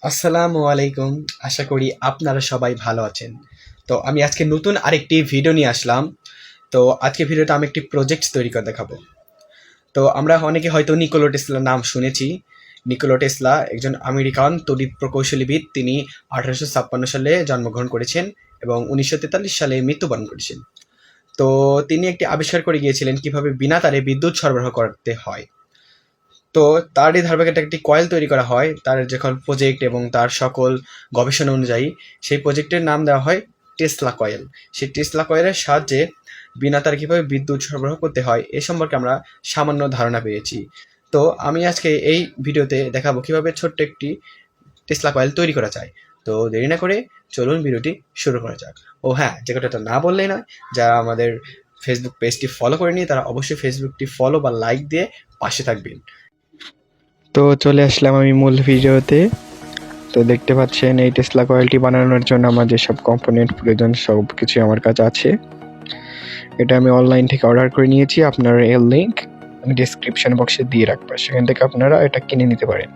আসসালামু আলাইকুম। আশা করি আপনারা সবাই ভালো আছেন। তো আমি আজকে নতুন আরেকটি ভিডিও নিয়ে আসলাম। তো আজকে ভিডিওতে আমি একটি প্রজেক্ট তৈরি করে দেখাবো। তো আমরা অনেকে হয়তো নিকোলা টেসলার নাম শুনেছি। নিকোলা টেসলা একজন আমেরিকান তড়িৎ প্রকৌশলীবিদ। তিনি 1856 সালে জন্মগ্রহণ করেছেন এবং 1943 সালে মৃত্যুবরণ করেছেন। তো তিনি একটি আবিষ্কার করে গিয়েছিলেন কিভাবে বিনা তারে বিদ্যুৎ সরবরাহ করতে হয়। তো তারই ধারাবাহিকতা একটি কয়েল তৈরি করা হয় তার যখন প্রজেক্ট এবং তার সকল গবেষণা অনুযায়ী। সেই প্রজেক্টের নাম দেওয়া হয় টেসলা কয়েল। সেই টেসলা কয়েলের সাহায্যে বিনা তারে কীভাবে বিদ্যুৎ সরবরাহ করতে হয় এ সম্পর্কে আমরা সামান্য ধারণা পেয়েছি। তো আমি আজকে এই ভিডিওতে দেখাবো কিভাবে ছোট্ট একটি টেসলা কয়েল তৈরি করা যায়। তো দেরি না করে চলুন ভিডিওটি শুরু করা যাক। ও হ্যাঁ, যে কথাটা না বললেই নয়, যারা আমাদের ফেসবুক পেজটি ফলো করেনি তারা অবশ্যই ফেসবুকটি ফলো বা লাইক দিয়ে পাশে থাকবেন। তো চলে আসলাম আমি মূল ভিডিওতে। তো দেখতে পাচ্ছেন এই টেসলা কয়েলটি বানানোর জন্য আমার যেসব কম্পোনেন্ট প্রয়োজন সব কিছু আমার কাছে আছে। এটা আমি অনলাইন থেকে অর্ডার করে নিয়েছি। আপনারা এর লিঙ্ক আমি ডিসক্রিপশন বক্সে দিয়ে রাখবো, সেখান থেকে আপনারা এটা কিনে নিতে পারেন।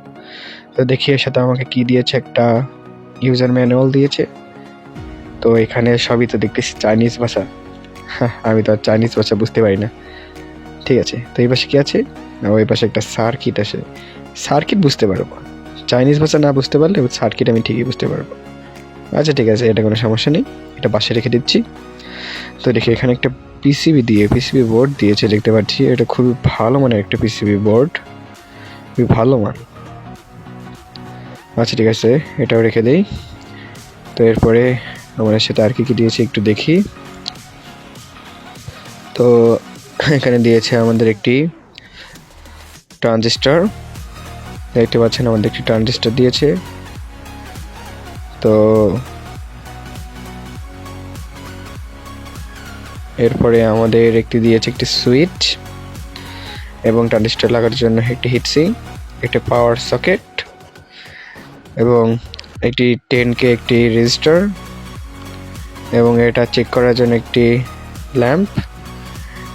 তো দেখি এর সাথে আমাকে কি দিয়েছে, একটা ইউজার ম্যানুয়াল দিয়েছে। তো এখানে সবই তো দেখতেছি চাইনিজ ভাষা। আমি তো আর চাইনিজ ভাষা বুঝতে পারি না। ঠিক আছে, তো এই পাশে কি আছে না, ওই পাশে একটা সার্কিট আছে। সার্কিট বুঝতে পারবো, চাইনিজ ভাষা না বুঝতে পারলে সার্কিট আমি ঠিকই বুঝতে পারবো। আচ্ছা ঠিক আছে, এটা কোনো সমস্যা নেই, এটা পাশে রেখে দিচ্ছি। তো দেখি এখানে একটা পিসিবি বোর্ড দিয়েছে দেখতে পাচ্ছি। এটা খুবই ভালো মানের একটা পিসিবি বোর্ড, খুবই ভালো মান। আচ্ছা ঠিক আছে, এটাও রেখে দেই। তো এরপরে আমাদের সাথে আর কি কি দিয়েছে একটু দেখি। তো এখানে দিয়েছে আমাদের একটি ট্রানজিস্টর, দেখতে পাচ্ছেন আমাদের একটি ট্রানজিস্টর দিয়েছে। তো এরপরে আমাদের একটি দিয়েছে একটি সুইচ এবং ট্রানজিস্টর লাগানোর জন্য একটি হিটসিঙ্ক, একটি পাওয়ার সকেট এবং একটি 10K একটি রেজিস্টার এবং এটা চেক করার জন্য একটি ল্যাম্প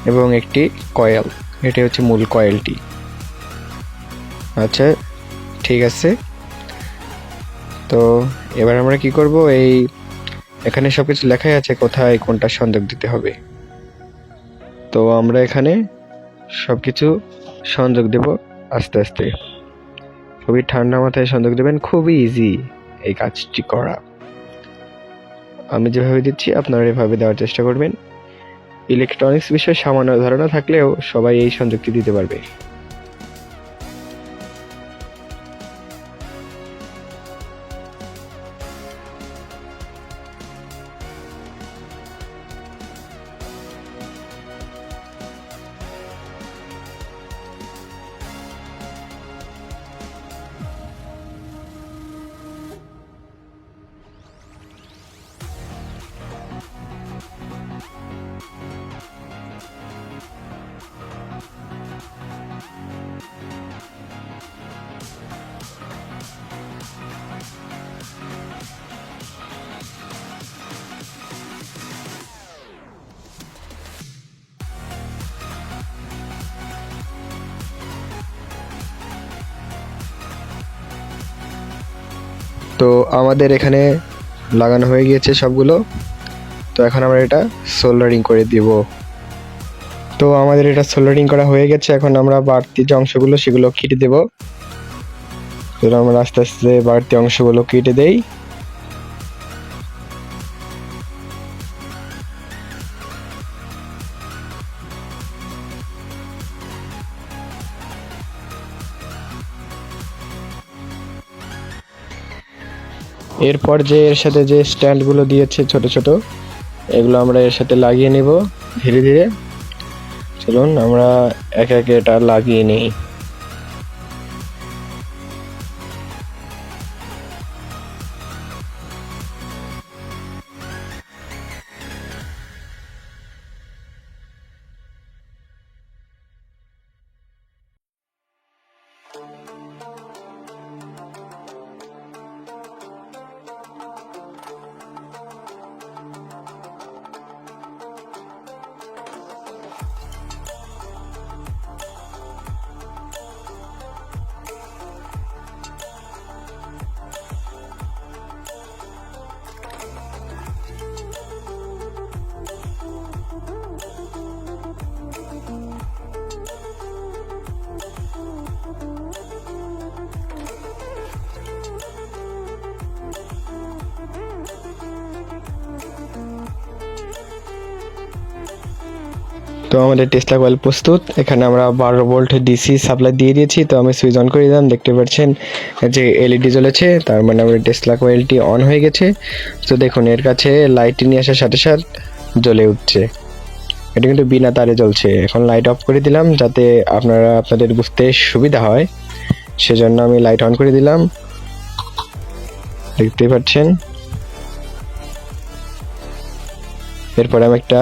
এবং একটি কয়েল। এটি হচ্ছে মূল কয়েলটি। আচ্ছা ঠিক আছে, তো এবার আমরা কি করব, এখানে সব কিছু লেখাই আছে কোথায় কোনটা সংযোগ দিতে হবে। তো আমরা এখানে সব কিছু সংযোগ দেব আস্তে আস্তে, খুবই ঠান্ডা মাথায় সংযোগ দেবেন। খুবই ইজি এই কাজটি করা। আমি যেভাবে দিচ্ছি আপনারা এভাবে দেওয়ার চেষ্টা করবেন। ইলেকট্রনিক্স বিষয়ে সামান্য ধারণা থাকলেও সবাই এই সংযোগটি দিতে পারবে। তো আমাদের এখানে লাগানো হয়ে গিয়েছে সবগুলো। তো এখন আমরা এটা সোল্ডারিং করে দিব। তো আমাদের এটা সোল্ডারিং করা হয়ে গেছে। এখন আমরা বাড়তি যে অংশগুলো সেগুলো কেটে দেব। তো আমরা আস্তে আস্তে বাড়তি অংশগুলো কেটে দেই। এরপর যে এর সাথে যে স্ট্যান্ডগুলো দিয়েছে ছোট ছোট, এগুলো আমরা এর সাথে লাগিয়ে নেব ধীরে ধীরে। চলুন আমরা একে একে এটা লাগিয়ে নিই। তো আমাদের টেসলা কয়েল প্রস্তুত। এখানে আমরা 12 ভোল্ট ডিসি সাপ্লাই দিয়ে দিয়েছি। তো আমি সুইচ অন করে দিলাম, দেখতে পাচ্ছেন যে এলইডি জ্বলেছে, তার মানে আমাদের টেসলা কয়েলটি অন হয়ে গেছে। তো দেখুন এর কাছে লাইট নিয়ে আসার সাথে সাথে জ্বলে উঠছে। এটা কিন্তু বিনা তারে জ্বলছে। এখন লাইট অফ করে দিলাম যাতে আপনাদের বুঝতে সুবিধা হয়, সেজন্য আমি লাইট অন করে দিলাম, দেখতেই পাচ্ছেন। এরপর আমি একটা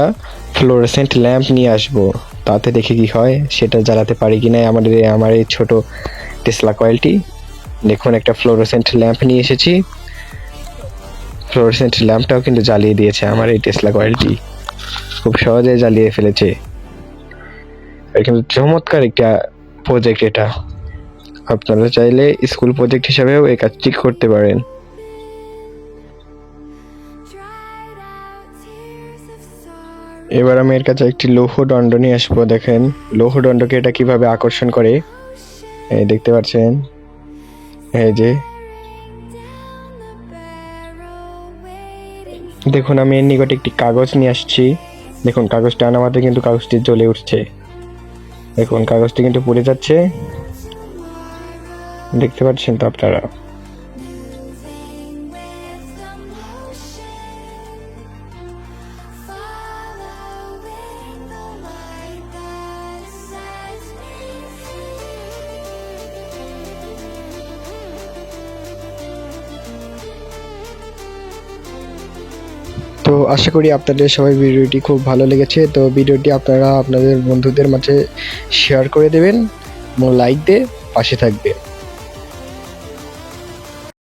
ফ্লোরেসেন্ট ল্যাম্প নিয়ে আসবো, তাতে দেখি কি হয়, সেটা জ্বালাতে পারি কিনা আমার এই ছোট টেসলা কয়েলটি। দেখুন একটা ফ্লোরেসেন্ট ল্যাম্প নিয়ে এসেছি। ফ্লোরেসেন্ট ল্যাম্পটাও কিন্তু জ্বালিয়ে দিয়েছে আমার এই টেসলা কয়েলটি, খুব সহজে জ্বালিয়ে ফেলেছে। এটা কিন্তু চমৎকার একটা প্রজেক্ট। এটা আপনারা চাইলে স্কুল প্রজেক্ট হিসাবেও এই কাজটি করতে পারেন। এবার আমি এর কাছে একটি লৌহ দণ্ড নিয়ে আসবো। দেখেন লৌহ দণ্ডকে এটা কিভাবে আকর্ষণ করে, এই দেখতে পাচ্ছেন। এই যে দেখুন আমি এর নিকটে একটি কাগজ নিয়ে আসছি। দেখুন কাগজটা আনা মাত্র কিন্তু কাগজটি জ্বলে উঠছে। দেখুন কাগজটি কিন্তু পুড়ে যাচ্ছে, দেখতে পাচ্ছেন তো আপনারা। তো আশা করি আপনাদের সবাই ভিডিওটি খুব ভালো লেগেছে। তো ভিডিওটি আপনারা আপনাদের বন্ধুদের মাঝে শেয়ার করে দেবেন এবং লাইক দিয়ে পাশে থাকবেন।